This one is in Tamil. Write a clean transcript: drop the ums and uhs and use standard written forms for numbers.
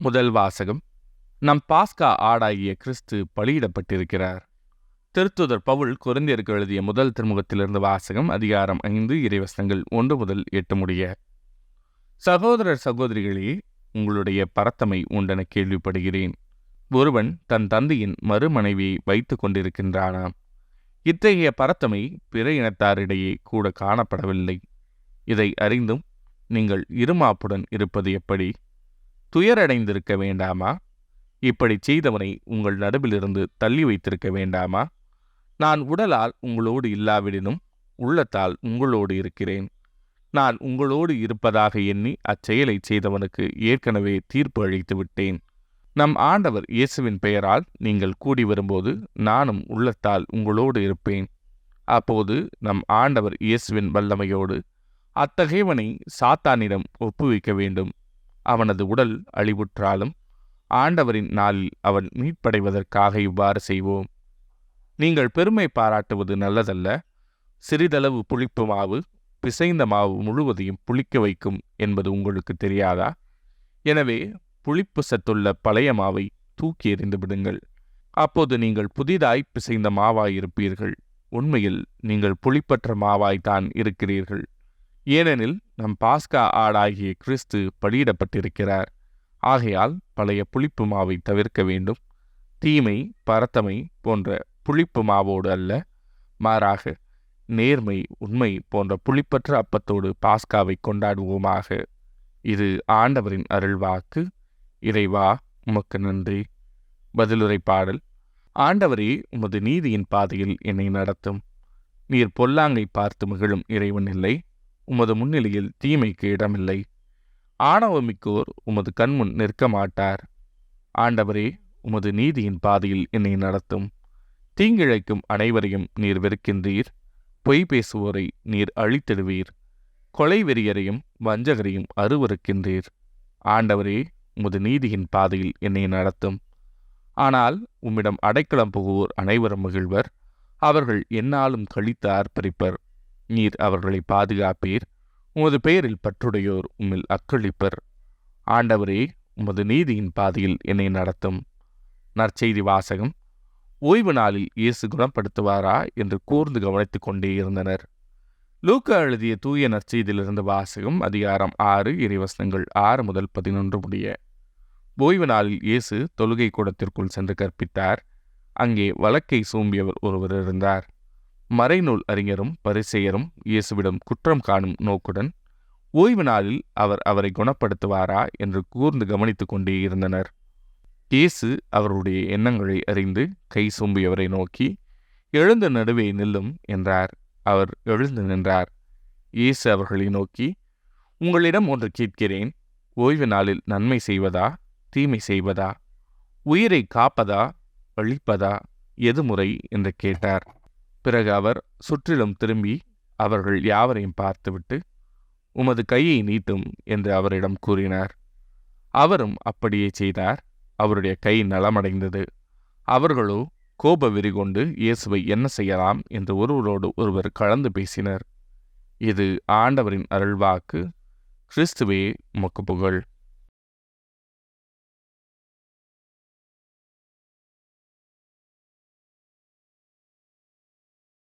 முதல் வாசகம். நம் பாஸ்கா ஆடாகிய கிறிஸ்து பலியிடப்பட்டிருக்கிறார். திருத்துதர் பவுல் கொரிந்தியருக்கு எழுதிய முதல் திருமுகத்திலிருந்து வாசகம். அதிகாரம் 5 இறைவசனங்கள் 1 முதல் 8 முடிய. சகோதரர் சகோதரிகளே, உங்களுடைய பரத்தமை உண்டென கேள்விப்படுகிறேன். ஒருவன் தன் தந்தையின் மறுமனைவியை வைத்து கொண்டிருக்கின்றானாம். இத்தகைய பரத்தமை பிற இனத்தாரிடையே கூட காணப்படவில்லை. இதை அறிந்தும் நீங்கள் இருமாப்புடன் இருப்பது எப்படி? துயரடைந்திருக்க வேண்டாமா? இப்படி செய்தவனை உங்கள் நடுவிலிருந்து தள்ளி வைத்திருக்க வேண்டாமா? நான் உடலால் உங்களோடு இல்லாவிடினும் உள்ளத்தால் உங்களோடு இருக்கிறேன். நான் உங்களோடு இருப்பதாக எண்ணி அச்செயலை செய்தவனுக்கு ஏற்கனவே தீர்ப்பு அளித்து விட்டேன். நம் ஆண்டவர் இயேசுவின் பெயரால் நீங்கள் கூடி வரும்போது நானும் உள்ளத்தால் உங்களோடு இருப்பேன். அப்போது நம் ஆண்டவர் இயேசுவின் வல்லமையோடு அத்தகையவனை சாத்தானிடம் ஒப்புவிக்க வேண்டும். அவனது உடல் அழிவுற்றாலும் ஆண்டவரின் நாளில் அவன் மீட்படைவதற்காக இவ்வாறு செய்வோம். நீங்கள் பெருமை பாராட்டுவது நல்லதல்ல. சிறிதளவு புளிப்பு மாவு பிசைந்த மாவு முழுவதையும் புளிக்க வைக்கும் என்பது உங்களுக்கு தெரியாதா? எனவே புளிப்பு சத்துள்ள பழைய மாவை தூக்கி எறிந்து விடுங்கள். அப்போது நீங்கள் புதிதாய் பிசைந்த மாவாயிருப்பீர்கள். உண்மையில் நீங்கள் புளிப்பற்ற மாவாய்த்தான் இருக்கிறீர்கள். ஏனெனில் நம் பாஸ்கா ஆடாகிய கிறிஸ்து பலியிடப்பட்டிருக்கிறார். ஆகையால் பழைய புளிப்பு மாவை தவிர்க்க வேண்டும். தீமை, பரத்தமை போன்ற புளிப்பு மாவோடு அல்ல, மாறாக நேர்மை, உண்மை போன்ற புளிப்பற்ற அப்பத்தோடு பாஸ்காவை கொண்டாடுவோமாக. இது ஆண்டவரின் அருள்வாக்கு. இறைவா, உமக்கு நன்றி. பதிலுரை பாடல். ஆண்டவரே, உமது நீதியின் பாதையில் என்னை நடத்தும். நீர் பொல்லாங்கை பார்த்து மகிழும் இறைவன் இல்லை. உமது முன்னிலையில் தீமைக்கு இடமில்லை. ஆணவமிக்கோர் உமது கண்முன் நிற்க மாட்டார். ஆண்டவரே, உமது நீதியின் பாதையில் என்னை நடத்தும். தீங்கிழைக்கும் அனைவரையும் நீர் வெறுக்கின்றீர். பொய் பேசுவோரை நீர் அழித்திடுவீர். கொலை வெறியரையும் வஞ்சகரையும் அருவருக்கின்றீர். ஆண்டவரே, உமது நீதியின் பாதையில் என்னை நடத்தும். ஆனால் உம்மிடம் அடைக்கலம் புகுவோர் அனைவரும் மகிழ்வர். அவர்கள் எந்நாளும் கழித்து ஆர்ப்பரிப்பர். நீர் அவர்களை பாதுகாப்பீர். உமது பெயரில் பற்றுடையோர் உம்மில் அக்களிப்பர். ஆண்டவரே, உமது நீதியின் பாதையில் என்னை நடத்தும். நற்செய்தி வாசகம். ஓய்வு நாளில் இயேசு குணப்படுத்துவாரா என்று கூர்ந்து கவனித்துக் கொண்டே இருந்தனர். லூக்கா எழுதிய தூய நற்செய்தியிலிருந்து வாசகம். அதிகாரம் 6 இறைவசனங்கள் 6 முதல் 11 முடிய. ஓய்வு நாளில் இயேசு தொழுகை கூடத்திற்குள் சென்று கற்பித்தார். அங்கே வலக்கை சூம்பியவர் ஒருவர் இருந்தார். மறைநூல் அறிஞரும் பரிசேயரும் இயேசுவிடம் குற்றம் காணும் நோக்குடன் ஓய்வு நாளில் அவர் அவரை குணப்படுத்துவாரா என்று கூர்ந்து கவனித்துக் கொண்டே இருந்தனர். இயேசு அவருடைய எண்ணங்களை அறிந்து கை சூம்பியவரை நோக்கி, எழுந்த நடுவே நில்லும் என்றார். அவர் எழுந்து நின்றார். இயேசு அவர்களை நோக்கி, உங்களிடம் ஒன்று கேட்கிறேன். ஓய்வு நாளில் நன்மை செய்வதா தீமை செய்வதா, உயிரை காப்பதா அழிப்பதா, எது முறை என்று கேட்டார். பிறகு அவர் சுற்றிலும் திரும்பி அவர்கள் யாவரையும் பார்த்துவிட்டு, உமது கையை நீட்டும் என்று அவரிடம் கூறினார். அவரும் அப்படியே செய்தார். அவருடைய கை நலமடைந்தது. அவர்களோ கோப வெறி கொண்டு இயேசுவை என்ன செய்யலாம் என்று ஒருவரோடு ஒருவர் கலந்து பேசினர். இது ஆண்டவரின் அருள்வாக்கு. கிறிஸ்துவே, உமக்கு புகழ்.